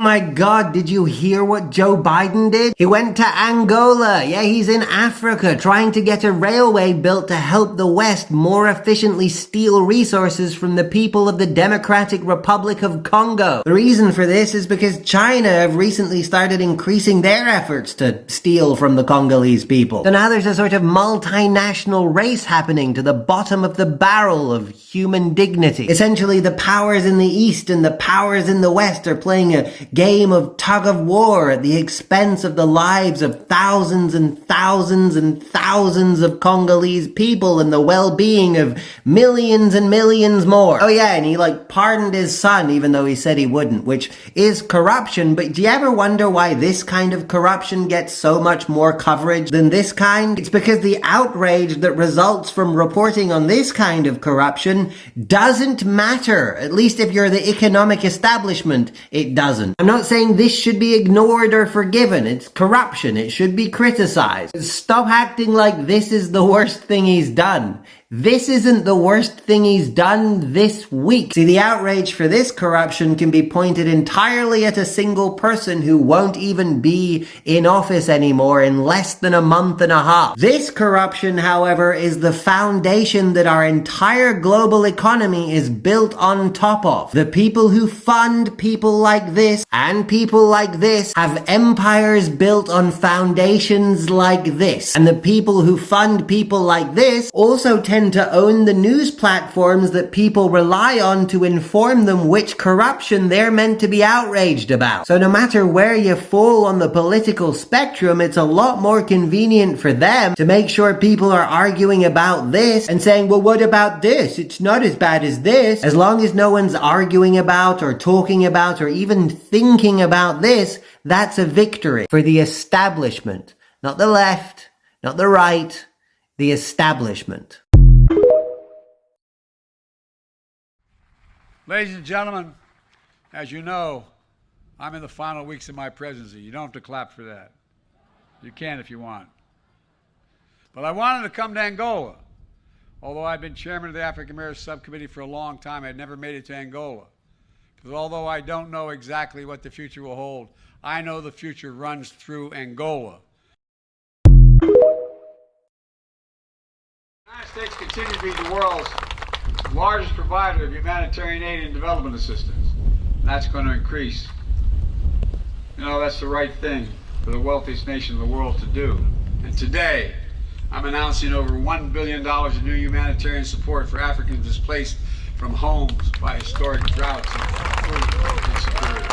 My God, did you hear what Joe Biden did? He went to Angola. Yeah, he's in Africa trying to get a railway built to help the West more efficiently steal resources from the people of the Democratic Republic of Congo. The reason for this is because China have recently started increasing their efforts to steal from the Congolese people. So now there's a sort of multinational race happening to the bottom of the barrel of human dignity. Essentially, the powers in the East and the powers in the West are playing a game of tug of war at the expense of the lives of thousands and thousands and thousands of Congolese people and the well-being of millions and millions more. Oh yeah, and he pardoned his son even though he said he wouldn't, which is corruption. But do you ever wonder why this kind of corruption gets so much more coverage than this kind? It's because the outrage that results from reporting on this kind of corruption doesn't matter. At least if you're the economic establishment, it doesn't. I'm not saying this should be ignored or forgiven. It's corruption. It should be criticized. Stop acting like this is the worst thing he's done. This isn't the worst thing he's done this week. See, the outrage for this corruption can be pointed entirely at a single person who won't even be in office anymore in less than a month and a half. This corruption, however, is the foundation that our entire global economy is built on top of. The people who fund people like this and people like this have empires built on foundations like this. And the people who fund people like this also tend to own the news platforms that people rely on to inform them which corruption they're meant to be outraged about. So no matter where you fall on the political spectrum, it's a lot more convenient for them to make sure people are arguing about this and saying, well, what about this? It's not as bad as this. As long as no one's arguing about or talking about or even thinking about this, that's a victory for the establishment. Not the left, not the right, the establishment. Ladies and gentlemen, as you know, I'm in the final weeks of my presidency. You don't have to clap for that. You can if you want. But I wanted to come to Angola. Although I've been chairman of the African American Subcommittee for a long time, I'd never made it to Angola. Because although I don't know exactly what the future will hold, I know the future runs through Angola. The United States continues to be the world's largest provider of humanitarian aid and development assistance. That's going to increase. You know, that's the right thing for the wealthiest nation in the world to do. And today, I'm announcing over $1 billion in new humanitarian support for Africans displaced from homes by historic droughts and food insecurity.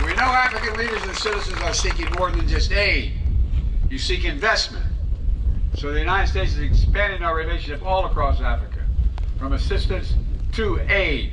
We know African leaders and citizens are seeking more than just aid. You seek investment. So the United States is expanding our relationship all across Africa, from assistance to aid.